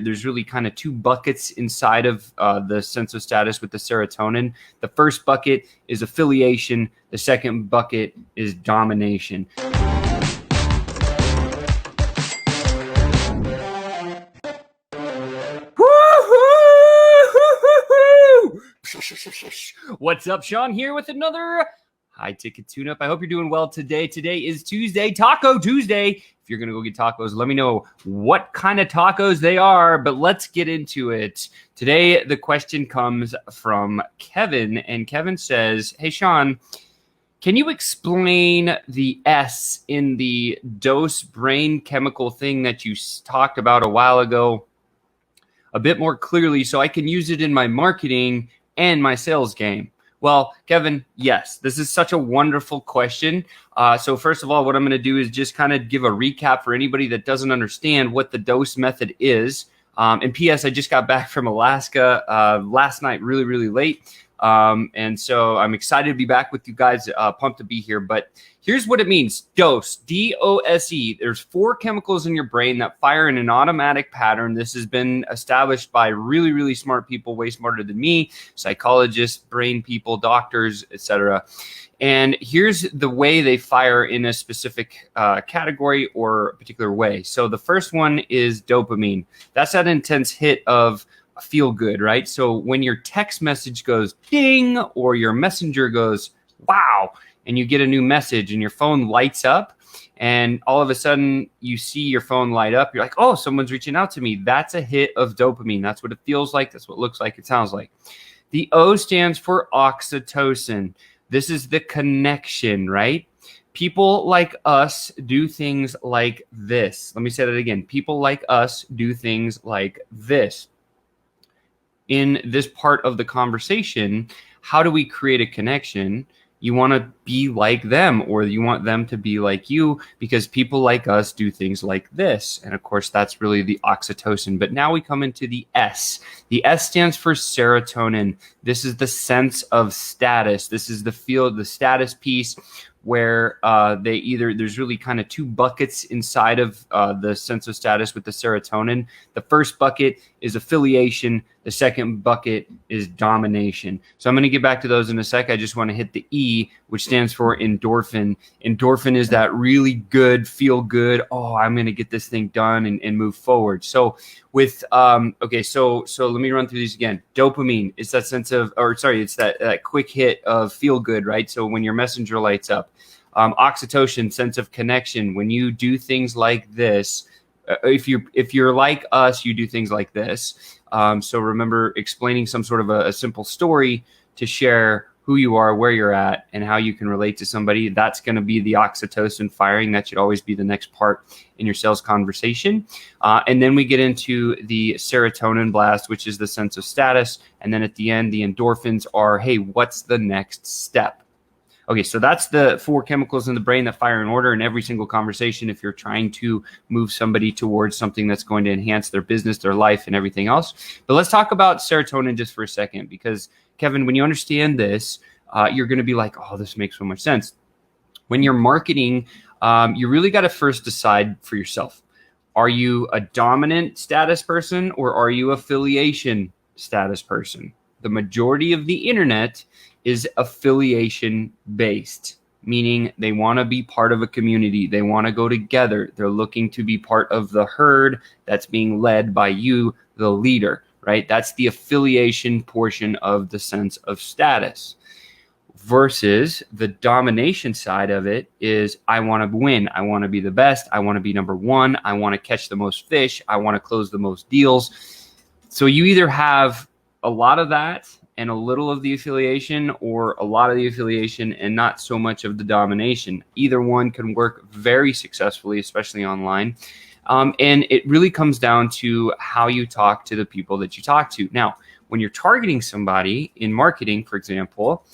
there's really kind of two buckets inside of the sense of status with the serotonin. The first bucket is affiliation. The second bucket is domination. What's up, Sean here with another high ticket tune up. I hope you're doing well today. Today is Tuesday, Taco Tuesday. If you're going to go get tacos, let me know what kind of tacos they are, but let's get into it. Today, the question comes from Kevin, and Kevin says, hey, Sean, can you explain the S in the dose brain chemical thing that you talked about a while ago a bit more clearly so I can use it in my marketing and my sales game? Well, Kevin, yes, this is such a wonderful question. So first of all, what I'm going to do is just kind of give a recap for anybody that doesn't understand what the dose method is. And P.S., I just got back from Alaska last night, really, really late. And so I'm excited to be back with you guys, pumped to be here. But here's what it means. Dose, D-O-S-E. There's 4 chemicals in your brain that fire in an automatic pattern. This has been established by really, really smart people, way smarter than me, psychologists, brain people, doctors, etc. And here's the way they fire in a specific category or a particular way. So the first one is dopamine. That's that intense hit of feel good, right? So when your text message goes ding or your messenger goes wow, and you get a new message and your phone lights up and all of a sudden you see your phone light up, you're like, oh, someone's reaching out to me. That's a hit of dopamine. That's what it feels like. That's what it looks like. It sounds like. The O stands for oxytocin. This is the connection, right? People like us do things like this. Let me say that again. People like us do things like this. In this part of the conversation, how do we create a connection? You want to be like them, or you want them to be like you, because people like us do things like this. And of course, that's really the oxytocin. But now we come into the S. The S stands for serotonin. This is the sense of status. This is the field, the status piece, where there's really kind of two buckets inside of the sense of status with the serotonin. The first bucket is affiliation. The second bucket is domination. So I'm going to get back to those in a sec. I just want to hit the E, which stands for endorphin. Endorphin is that really good, feel good. Oh, I'm going to get this thing done and move forward. So with, so let me run through these again. Dopamine is that sense of, it's that quick hit of feel good, right? So when your messenger lights up. Oxytocin, sense of connection. When you do things like this, if you're like us, you do things like this. So remember explaining some sort of a simple story to share who you are, where you're at, and how you can relate to somebody. That's going to be the oxytocin firing. That should always be the next part in your sales conversation. And then we get into the serotonin blast, which is the sense of status. And then at the end, the endorphins are, hey, what's the next step? Okay, so that's the 4 chemicals in the brain that fire in order in every single conversation if you're trying to move somebody towards something that's going to enhance their business, their life, and everything else. But let's talk about serotonin just for a second, because, Kevin, when you understand this, you're going to be like, oh, this makes so much sense. When you're marketing, you really got to first decide for yourself. Are you a dominant status person or are you affiliation status person? The majority of the internet is affiliation based, meaning they want to be part of a community. They want to go together. They're looking to be part of the herd that's being led by you, the leader, right? That's the affiliation portion of the sense of status. Versus the domination side of it is, I want to win. I want to be the best. I want to be number one. I want to catch the most fish. I want to close the most deals. So you either have a lot of that and a little of the affiliation, or a lot of the affiliation and not so much of the domination. Either one can work very successfully, especially online. And it really comes down to how you talk to the people that you talk to. Now, when you're targeting somebody in marketing, for example,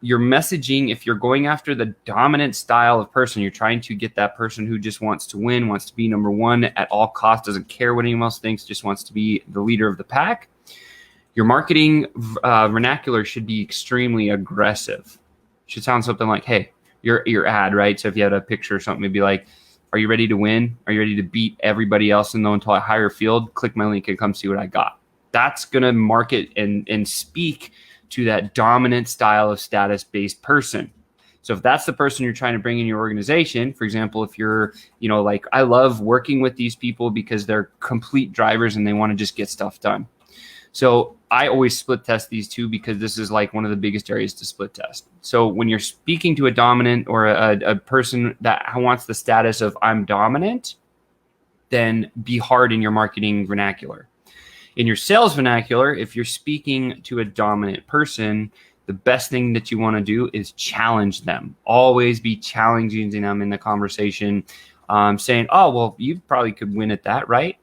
your messaging, if you're going after the dominant style of person, you're trying to get that person who just wants to win, wants to be number one at all costs, doesn't care what anyone else thinks, just wants to be the leader of the pack. Your marketing vernacular should be extremely aggressive. It should sound something like, hey, your ad, right? So if you had a picture or something, it'd be like, Are you ready to win? Are you ready to beat everybody else in the entire higher field? Click my link and come see what I got. That's going to market and speak to that dominant style of status-based person. So if that's the person you're trying to bring in your organization, for example, if you're, like, I love working with these people because they're complete drivers and they want to just get stuff done. So I always split test these two because this is like one of the biggest areas to split test. So when you're speaking to a dominant or a person that wants the status of I'm dominant, then be hard in your marketing vernacular. In your sales vernacular, if you're speaking to a dominant person, the best thing that you want to do is challenge them. Always be challenging them in the conversation, saying, oh, well, you probably could win at that, right?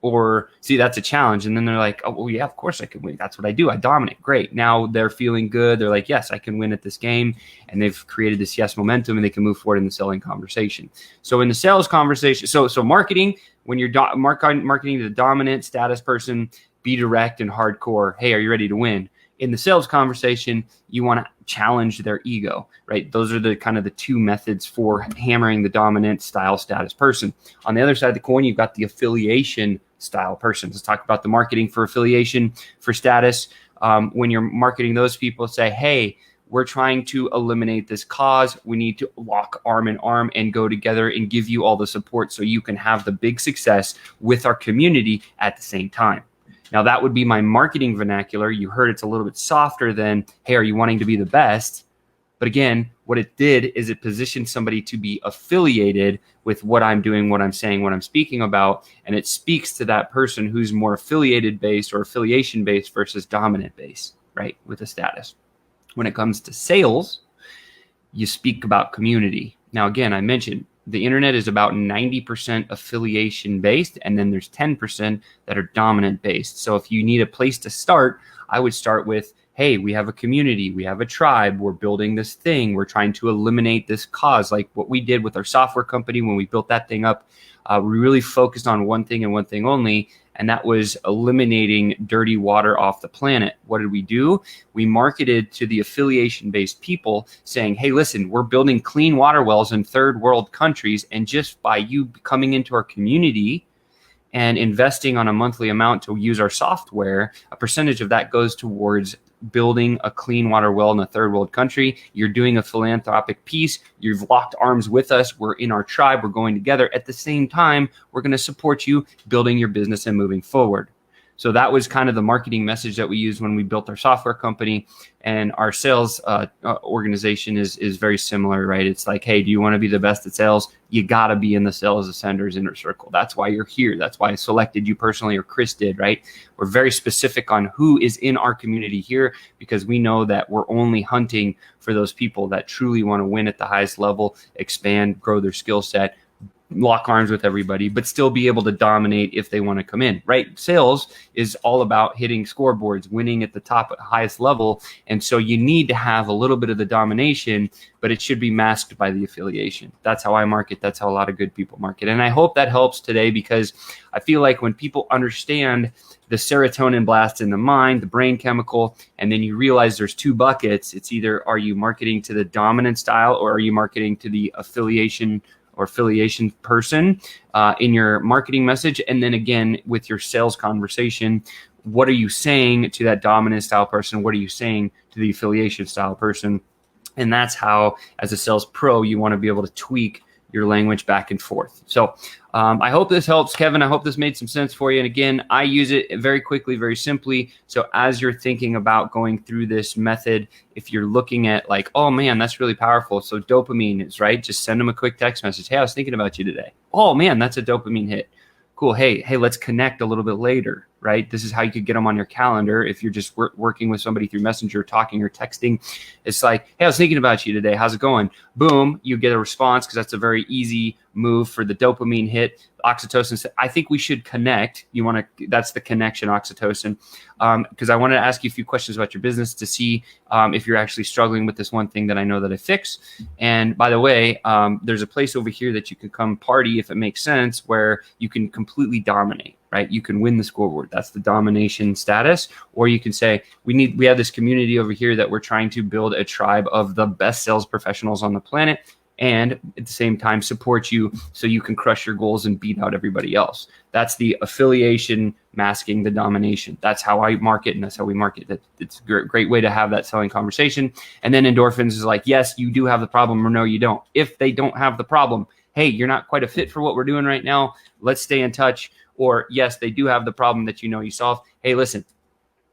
Or see, that's a challenge. And then they're like, oh, well, yeah, of course I can win. That's what I do. I dominate. Great. Now they're feeling good. They're like, yes, I can win at this game. And they've created this yes momentum and they can move forward in the selling conversation. So in the sales conversation, so marketing, when you're marketing to the dominant status person, be direct and hardcore. Hey, are you ready to win? In the sales conversation, you want to challenge their ego, right? Those are the kind of the two methods for hammering the dominant style status person. On the other side of the coin, you've got the affiliation style person. Let's talk about the marketing for affiliation, for status. When you're marketing those people, say, hey, we're trying to eliminate this cause. We need to walk arm in arm and go together and give you all the support so you can have the big success with our community at the same time. Now, that would be my marketing vernacular. You heard it's a little bit softer than, hey, are you wanting to be the best? But again, what it did is it positioned somebody to be affiliated with what I'm doing, what I'm saying, what I'm speaking about. And it speaks to that person who's more affiliated based or affiliation based versus dominant based, right, with a status. When it comes to sales, you speak about community. Now, again, I mentioned the internet is about 90% affiliation based, and then there's 10% that are dominant based. So if you need a place to start, I would start with, hey, we have a community, we have a tribe, we're building this thing, we're trying to eliminate this cause. Like what we did with our software company when we built that thing up, we really focused on one thing and one thing only, and that was eliminating dirty water off the planet. What did we do? We marketed to the affiliation-based people saying, hey, listen, we're building clean water wells in third world countries, and just by you coming into our community and investing on a monthly amount to use our software, a percentage of that goes towards building a clean water well in a third world country. You're doing a philanthropic piece. You've locked arms with us. We're in our tribe. We're going together. At the same time, we're going to support you building your business and moving forward. So that was kind of the marketing message that we used when we built our software company, and our sales organization is very similar, right? It's like, hey, do you want to be the best at sales? You got to be in the sales ascenders inner circle. That's why you're here. That's why I selected you personally, or Chris did, right? We're very specific on who is in our community here because we know that we're only hunting for those people that truly want to win at the highest level, expand, grow their skill set, lock arms with everybody, but still be able to dominate if they want to come in, right? Sales is all about hitting scoreboards, winning at the top, highest level. And so you need to have a little bit of the domination, but it should be masked by the affiliation. That's how I market. That's how a lot of good people market. And I hope that helps today, because I feel like when people understand the serotonin blast in the mind, the brain chemical, and then you realize there's two buckets, it's either are you marketing to the dominant style or are you marketing to the affiliation or affiliation person in your marketing message. And then again, with your sales conversation, what are you saying to that dominant style person? What are you saying to the affiliation style person? And that's how, as a sales pro, you want to be able to tweak your language back and forth. So I hope this helps, Kevin. I hope this made some sense for you. And again, I use it very quickly, very simply. So as you're thinking about going through this method, if you're looking at like, oh man, that's really powerful. So dopamine is right. Just send them a quick text message. Hey, I was thinking about you today. Oh man, that's a dopamine hit. Cool. Hey, let's connect a little bit later, right? This is how you could get them on your calendar. If you're just working with somebody through Messenger, talking or texting, it's like, hey, I was thinking about you today. How's it going? Boom, you get a response, because that's a very easy move for the dopamine hit. Oxytocin, I think we should connect. That's the connection, oxytocin. Because I wanted to ask you a few questions about your business to see if you're actually struggling with this one thing that I know that I fix. And by the way, there's a place over here that you can come party, if it makes sense, where you can completely dominate, right? You can win the scoreboard. That's the domination status. Or you can say, we have this community over here that we're trying to build a tribe of the best sales professionals on the planet. and at the same time support you so you can crush your goals and beat out everybody else. That's the affiliation masking the domination. That's how I market, and that's how we market. It's a great way to have that selling conversation. And then endorphins is like, yes, you do have the problem, or no, you don't. If they don't have the problem, hey, you're not quite a fit for what we're doing right now. Let's stay in touch. Or yes, they do have the problem that you solve. Hey, listen,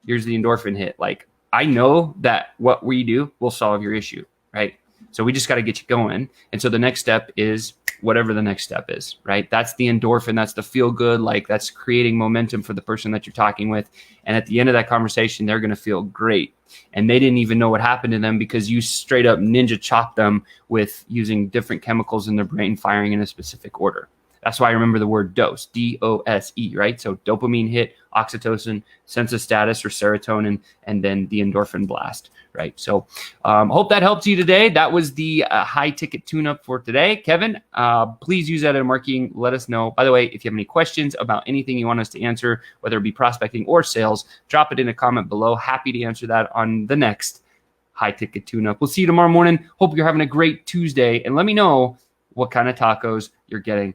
here's the endorphin hit. Like, I know that what we do will solve your issue, right? So we just got to get you going. And so the next step is whatever the next step is, right? That's the endorphin. That's the feel good. Like, that's creating momentum for the person that you're talking with. And at the end of that conversation, they're going to feel great. And they didn't even know what happened to them because you straight up ninja chopped them with using different chemicals in their brain firing in a specific order. That's why I remember the word dose, D-O-S-E, right? So dopamine hit, oxytocin, sense of status or serotonin, and then the endorphin blast, right? So hope that helps you today. That was the high ticket tune-up for today. Kevin, please use that in marketing. Let us know. By the way, if you have any questions about anything you want us to answer, whether it be prospecting or sales, drop it in a comment below. Happy to answer that on the next high ticket tune-up. We'll see you tomorrow morning. Hope you're having a great Tuesday, and let me know what kind of tacos you're getting.